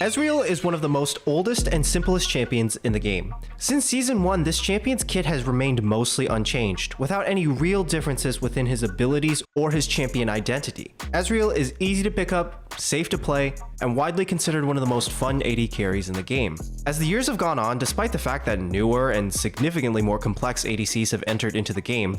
Ezreal is one of the most oldest and simplest champions in the game. Since Season 1, this champion's kit has remained mostly unchanged, without any real differences within his abilities or his champion identity. Ezreal is easy to pick up, safe to play, and widely considered one of the most fun AD carries in the game. As the years have gone on, despite the fact that newer and significantly more complex ADCs have entered into the game,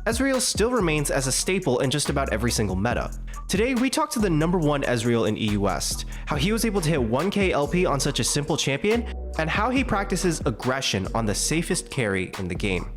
Ezreal still remains as a staple in just about every single meta. Today, we talk to the #1 Ezreal in EU West, how he was able to hit 1k LP on such a simple champion, and how he practices aggression on the safest carry in the game.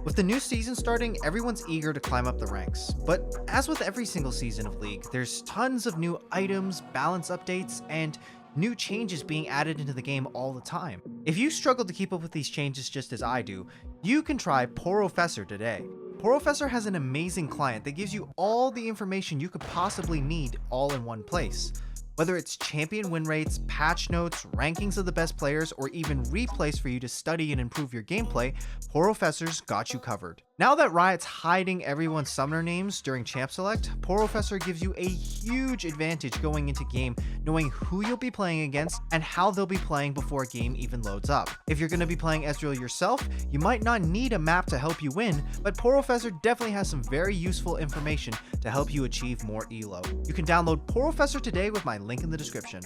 With the new season starting, everyone's eager to climb up the ranks. But as with every single season of League, there's tons of new items, balance updates, and new changes being added into the game all the time. If you struggle to keep up with these changes just as I do, you can try Porofessor today. Porofessor has an amazing client that gives you all the information you could possibly need all in one place. Whether it's champion win rates, patch notes, rankings of the best players, or even replays for you to study and improve your gameplay, Porofessor's got you covered. Now that Riot's hiding everyone's summoner names during Champ Select, Porofessor gives you a huge advantage going into game, knowing who you'll be playing against and how they'll be playing before a game even loads up. If you're going to be playing Ezreal yourself, you might not need a map to help you win, but Porofessor definitely has some very useful information to help you achieve more elo. You can download Porofessor today with my link in the description.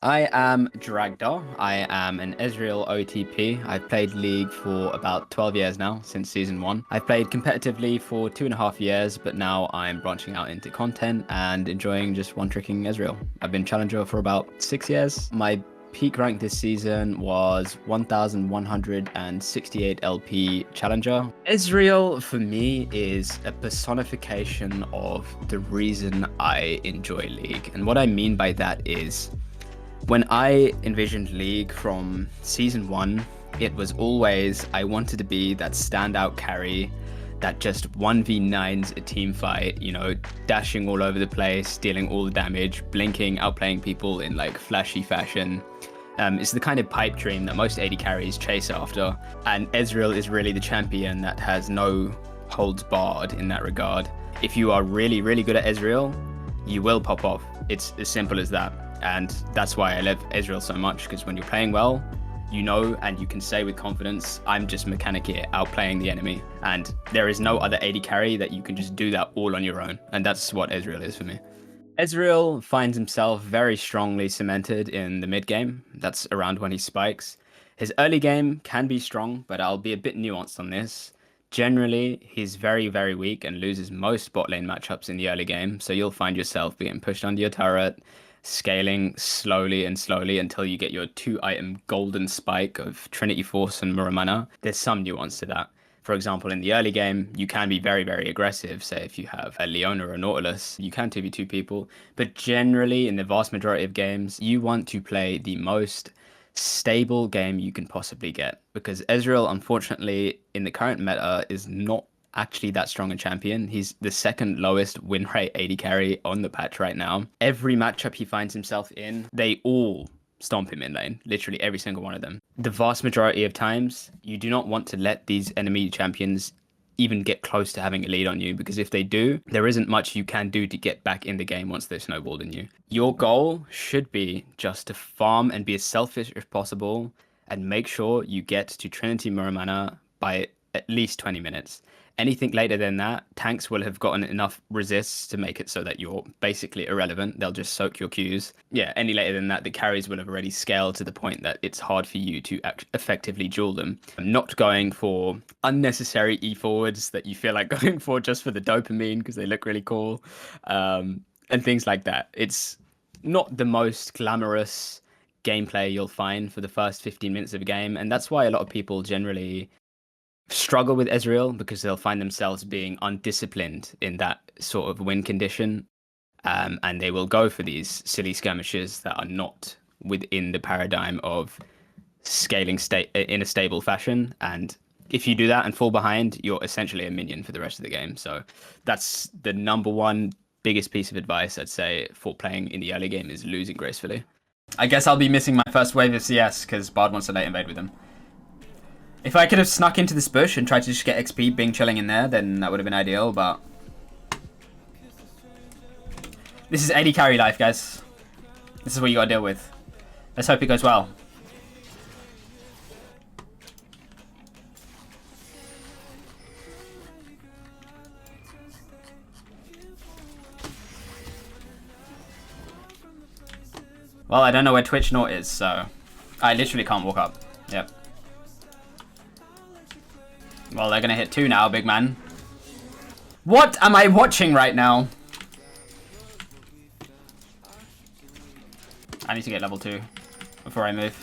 I am Dragdar. I am an Ezreal OTP. I've played League for about 12 years now, since Season 1. I've played competitively for 2.5 years, but now I'm branching out into content and enjoying just one-tricking Ezreal. I've been Challenger for about 6 years. My peak rank this season was 1168 LP Challenger. Ezreal, for me, is a personification of the reason I enjoy League. And what I mean by that is, when I envisioned League from Season 1, it was always I wanted to be that standout carry that just 1v9s a team fight, you know, dashing all over the place, dealing all the damage, blinking, outplaying people in like flashy fashion. It's the kind of pipe dream that most AD carries chase after, and Ezreal is really the champion that has no holds barred in that regard. If you are really, really good at Ezreal, you will pop off. It's as simple as that. And that's why I love Ezreal so much, because when you're playing well, you know, and you can say with confidence, I'm just mechanic here, outplaying the enemy. And there is no other AD carry that you can just do that all on your own. And that's what Ezreal is for me. Ezreal finds himself very strongly cemented in the mid game. That's around when he spikes. His early game can be strong, but I'll be a bit nuanced on this. Generally, he's very, very weak and loses most bot lane matchups in the early game. So you'll find yourself being pushed under your turret, scaling slowly and slowly until you get your 2-item golden spike of Trinity Force and Muramana. There's some nuance to that. For example, in the early game, you can be very, very aggressive. Say if you have a Leona or a Nautilus, you can 2v2 people. But generally, in the vast majority of games, you want to play the most stable game you can possibly get. Because Ezreal, unfortunately, in the current meta, is not actually that strong a champion. He's the second lowest win rate AD carry on the patch right now. Every matchup he finds himself in, they all stomp him in lane, literally every single one of them. The vast majority of times, you do not want to let these enemy champions even get close to having a lead on you, because if they do, there isn't much you can do to get back in the game once they've snowballed in you. Your goal should be just to farm and be as selfish as possible and make sure you get to Trinity Muramana by at least 20 minutes. Anything later than that, tanks will have gotten enough resists to make it so that you're basically irrelevant. They'll just soak your Qs. Yeah, any later than that, the carries will have already scaled to the point that it's hard for you to effectively duel them. I'm not going for unnecessary E-forwards that you feel like going for just for the dopamine because they look really cool, and things like that. It's not the most glamorous gameplay you'll find for the first 15 minutes of a game, and that's why a lot of people generally struggle with Ezreal, because they'll find themselves being undisciplined in that sort of win condition, and they will go for these silly skirmishes that are not within the paradigm of scaling in a stable fashion. And if you do that and fall behind, you're essentially a minion for the rest of the game. So that's the #1 biggest piece of advice I'd say for playing in the early game, is losing gracefully. I guess I'll be missing my first wave of CS because Bard wants to late invade with him. If I could have snuck into this bush and tried to just get XP being chilling in there, then that would have been ideal, but this is AD carry life, guys. This is what you gotta deal with. Let's hope it goes well. Well, I don't know where Twitch Nort is, so I literally can't walk up. Yep. Well, they're gonna hit 2 now, big man. What am I watching right now? I need to get level 2 before I move.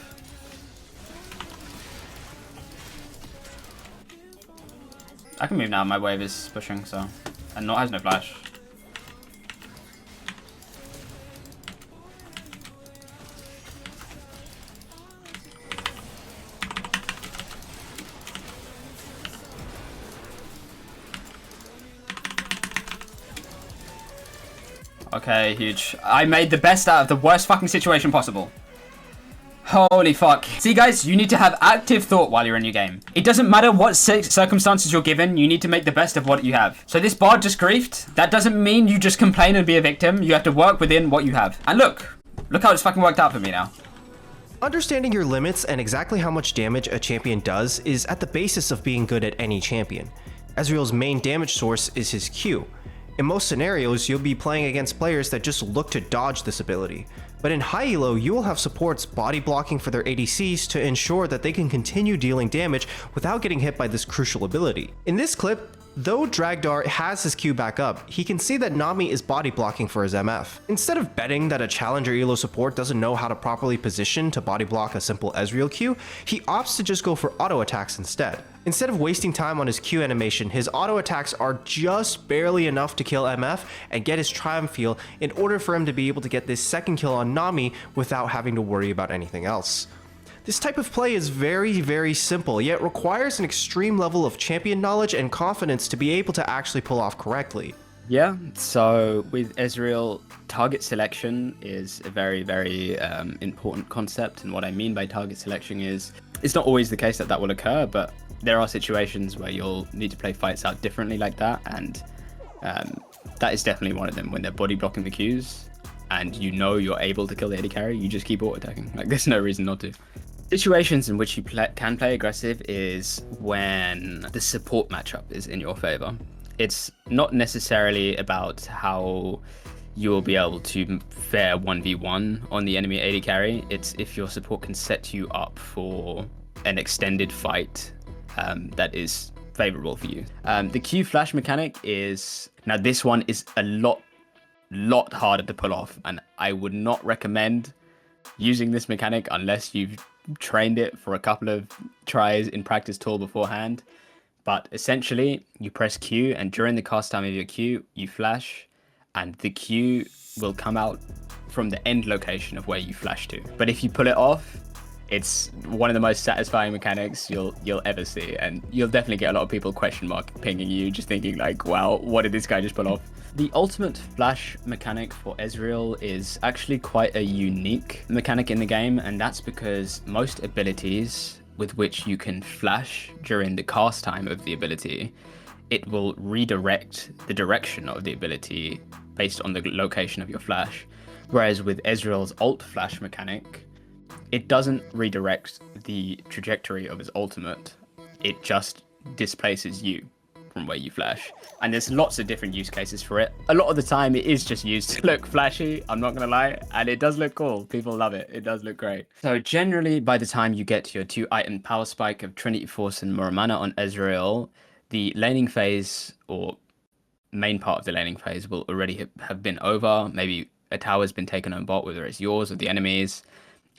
I can move now, my wave is pushing, so. And Nort has no flash. Okay, huge. I made the best out of the worst fucking situation possible. Holy fuck. See guys, you need to have active thought while you're in your game. It doesn't matter what circumstances you're given, you need to make the best of what you have. So this bard just griefed. That doesn't mean you just complain and be a victim. You have to work within what you have. And look how it's fucking worked out for me now. Understanding your limits and exactly how much damage a champion does is at the basis of being good at any champion. Ezreal's main damage source is his Q. In most scenarios, you'll be playing against players that just look to dodge this ability. But in high elo, you will have supports body blocking for their ADCs to ensure that they can continue dealing damage without getting hit by this crucial ability. In this clip, though Dragdar has his Q back up, he can see that Nami is body blocking for his MF. Instead of betting that a challenger elo support doesn't know how to properly position to body block a simple Ezreal Q, he opts to just go for auto attacks instead. Instead of wasting time on his Q animation, his auto attacks are just barely enough to kill MF and get his Triumph Heal in order for him to be able to get this second kill on Nami without having to worry about anything else. This type of play is very simple, yet requires an extreme level of champion knowledge and confidence to be able to actually pull off correctly. Yeah, so with Ezreal, target selection is a very important concept. And what I mean by target selection is, it's not always the case that that will occur, but there are situations where you'll need to play fights out differently like that. And that is definitely one of them. When they're body blocking the Qs and you know you're able to kill the AD carry, you just keep auto-attacking. Like, there's no reason not to. Situations in which you can play aggressive is when the support matchup is in your favor. It's not necessarily about how you'll be able to fare 1v1 on the enemy AD carry. It's if your support can set you up for an extended fight that is favorable for you. The Q flash mechanic is, now this one is a lot harder to pull off, and I would not recommend using this mechanic unless you've trained it for a couple of tries in practice tool beforehand. But essentially, you press Q, and during the cast time of your Q, you flash, and the Q will come out from the end location of where you flash to. But if you pull it off, it's one of the most satisfying mechanics you'll ever see, and you'll definitely get a lot of people question mark pinging you, just thinking like, wow, what did this guy just pull off? The ultimate flash mechanic for Ezreal is actually quite a unique mechanic in the game, and that's because most abilities with which you can flash during the cast time of the ability, it will redirect the direction of the ability based on the location of your flash. Whereas with Ezreal's ult flash mechanic, it doesn't redirect the trajectory of his ultimate, it just displaces you from where you flash. And there's lots of different use cases for it. A lot of the time it is just used to look flashy, I'm not gonna lie, and it does look cool. People love it. It does look great. So generally, by the time you get to your 2-item power spike of Trinity Force and Muramana on Ezreal, the laning phase, or main part of the laning phase, will already have been over. Maybe a tower's been taken on bot, whether it's yours or the enemy's.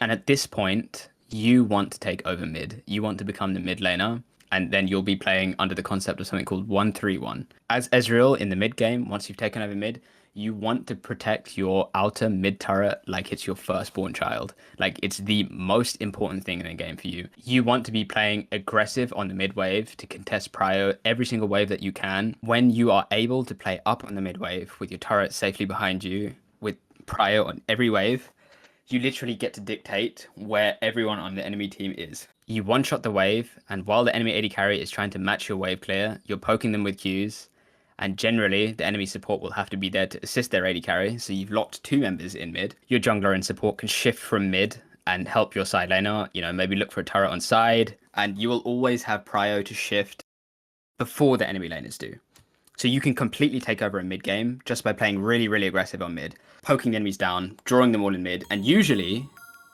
And at this point, you want to take over mid. You want to become the mid laner. And then you'll be playing under the concept of something called 1-3-1. As Ezreal in the mid game, once you've taken over mid, you want to protect your outer mid turret like it's your firstborn child. Like, it's the most important thing in the game for you. You want to be playing aggressive on the mid wave to contest prio every single wave that you can. When you are able to play up on the mid wave with your turret safely behind you, with prio on every wave, you literally get to dictate where everyone on the enemy team is. You one-shot the wave, and while the enemy AD carry is trying to match your wave clear, you're poking them with Qs, and generally, the enemy support will have to be there to assist their AD carry, so you've locked 2 members in mid. Your jungler and support can shift from mid and help your side laner. You know, maybe look for a turret on side, and you will always have prio to shift before the enemy laners do. So you can completely take over a mid game just by playing really, really aggressive on mid, poking the enemies down, drawing them all in mid, and usually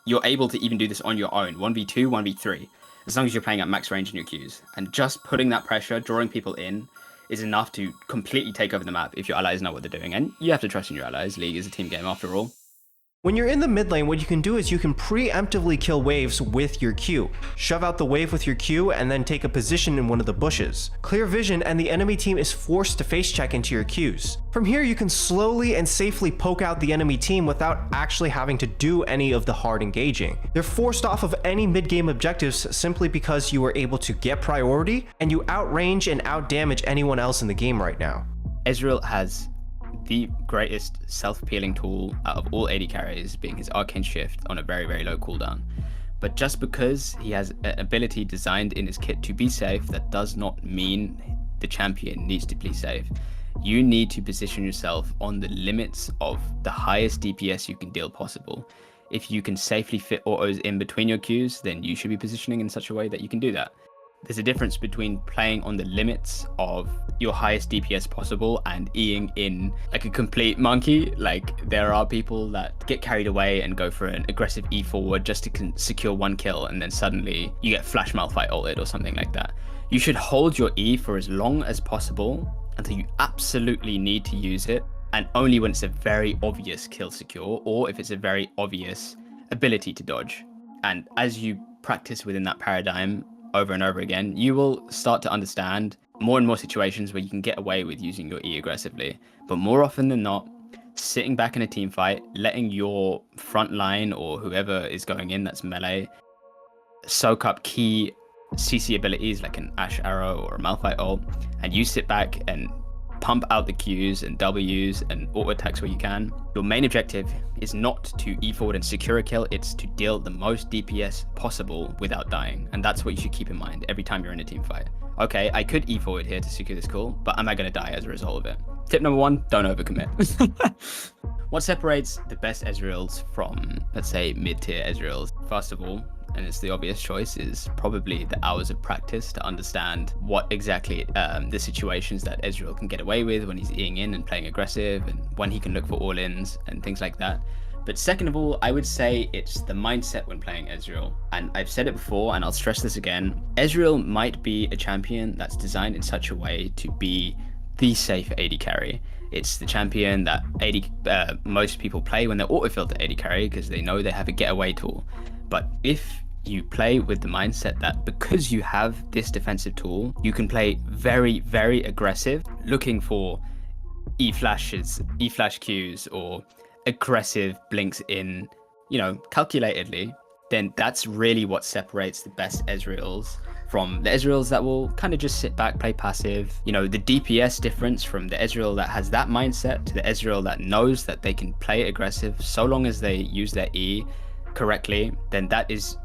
you're able to even do this on your own, 1v2, 1v3, as long as you're playing at max range in your Qs. And just putting that pressure, drawing people in, is enough to completely take over the map if your allies know what they're doing. And you have to trust in your allies. League is a team game after all. When you're in the mid lane, what you can do is you can preemptively kill waves with your Q. Shove out the wave with your Q and then take a position in one of the bushes. Clear vision and the enemy team is forced to face check into your Qs. From here, you can slowly and safely poke out the enemy team without actually having to do any of the hard engaging. They're forced off of any mid-game objectives simply because you were able to get priority and you outrange and outdamage anyone else in the game right now. Ezreal has the greatest self-peeling tool out of all AD carries, being his Arcane Shift on a very, very low cooldown. But just because he has an ability designed in his kit to be safe, that does not mean the champion needs to be safe. You need to position yourself on the limits of the highest DPS you can deal possible. If you can safely fit autos in between your Qs, then you should be positioning in such a way that you can do that. There's a difference between playing on the limits of your highest DPS possible and Eing in like a complete monkey. Like, there are people that get carried away and go for an aggressive E forward just to secure one kill, and then suddenly you get Flash Malphite ulted or something like that. You should hold your E for as long as possible until you absolutely need to use it, and only when it's a very obvious kill secure or if it's a very obvious ability to dodge. And as you practice within that paradigm over and over again, you will start to understand more and more situations where you can get away with using your E aggressively. But more often than not, sitting back in a team fight, letting your front line or whoever is going in that's melee soak up key CC abilities like an Ash Arrow or a Malphite ult, and you sit back and pump out the Qs and Ws and auto attacks where you can. Your main objective is not to E forward and secure a kill, it's to deal the most DPS possible without dying. And that's what you should keep in mind every time you're in a team fight. Okay, I could E forward here to secure this kill, but am I going to die as a result of it? Tip number one, don't overcommit. What separates the best Ezreals from, let's say, mid-tier Ezreals? First of all, and it's the obvious choice, is probably the hours of practice to understand what exactly the situations that Ezreal can get away with when he's Eing in and playing aggressive, and when he can look for all-ins and things like that. But second of all, I would say it's the mindset when playing Ezreal. And I've said it before, and I'll stress this again, Ezreal might be a champion that's designed in such a way to be the safe AD carry. It's the champion that most people play when they're auto-filled to AD carry because they know they have a getaway tool. But if you play with the mindset that because you have this defensive tool, you can play very, very aggressive, looking for E-flash Qs or aggressive blinks in, you know, calculatedly, then that's really what separates the best Ezreals from the Ezreals that will kind of just sit back, play passive. You know, the DPS difference from the Ezreal that has that mindset to the Ezreal that knows that they can play aggressive so long as they use their E correctly, then that is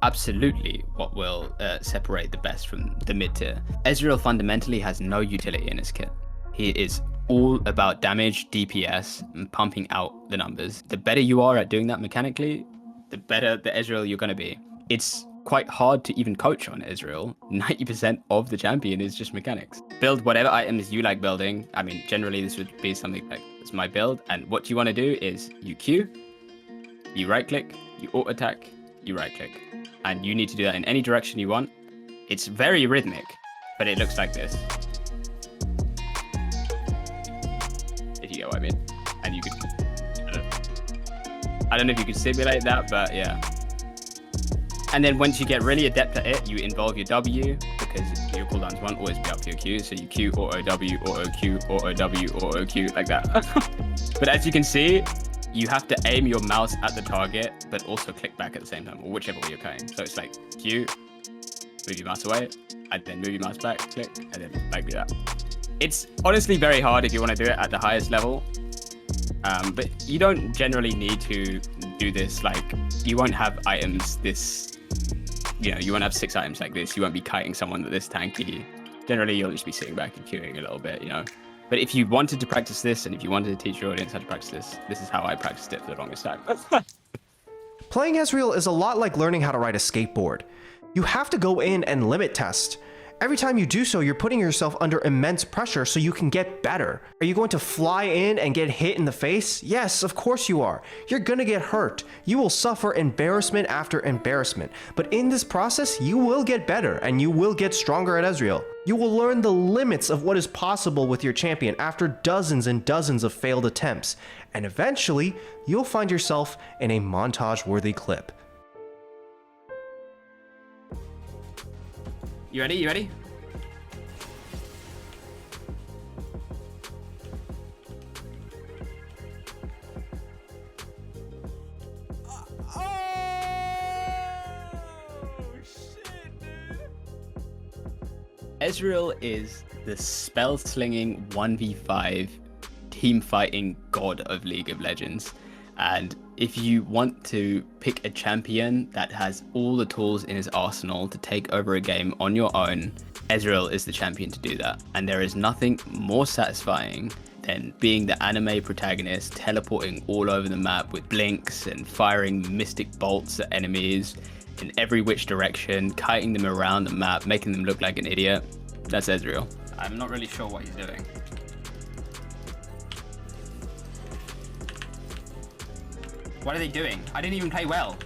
absolutely what will separate the best from the mid-tier. Ezreal fundamentally has no utility in his kit. He is all about damage, DPS, and pumping out the numbers. The better you are at doing that mechanically, the better the Ezreal you're going to be. It's quite hard to even coach on Ezreal. 90% of the champion is just mechanics. Build whatever items you like building. I mean, generally this would be something like, it's my build, and what you want to do is you Q, you right click, you auto attack, you right click. And you need to do that in any direction you want. It's very rhythmic, but it looks like this. If you get what I mean. And you could, I don't know if you could simulate that, but yeah. And then once you get really adept at it, you involve your W, because your cooldowns won't always be up to your Q. So you Q, auto W, auto Q, auto W, auto Q, like that. But as you can see, you have to aim your mouse at the target, but also click back at the same time, or whichever way you're going. So it's like Q, move your mouse away, and then move your mouse back, click, and then like that. It's honestly very hard if you want to do it at the highest level. But you don't generally need to do this. Like, you won't have items this, you know, you won't have 6 items like this. You won't be kiting someone this tanky. Generally, you'll just be sitting back and queuing a little bit, you know. But if you wanted to practice this, and if you wanted to teach your audience how to practice this, this is how I practiced it for the longest time. Playing Ezreal is a lot like learning how to ride a skateboard. You have to go in and limit test. Every time you do so, you're putting yourself under immense pressure so you can get better. Are you going to fly in and get hit in the face? Yes, of course you are. You're gonna get hurt. You will suffer embarrassment after embarrassment. But in this process, you will get better and you will get stronger at Ezreal. You will learn the limits of what is possible with your champion after dozens and dozens of failed attempts. And eventually, you'll find yourself in a montage-worthy clip. You ready? You ready? Ezreal is the spell-slinging 1v5 team-fighting god of League of Legends. And if you want to pick a champion that has all the tools in his arsenal to take over a game on your own, Ezreal is the champion to do that. And there is nothing more satisfying than being the anime protagonist, teleporting all over the map with blinks and firing mystic bolts at enemies in every which direction, kiting them around the map, making them look like an idiot. That's Ezreal. I'm not really sure what he's doing. What are they doing? I didn't even play well.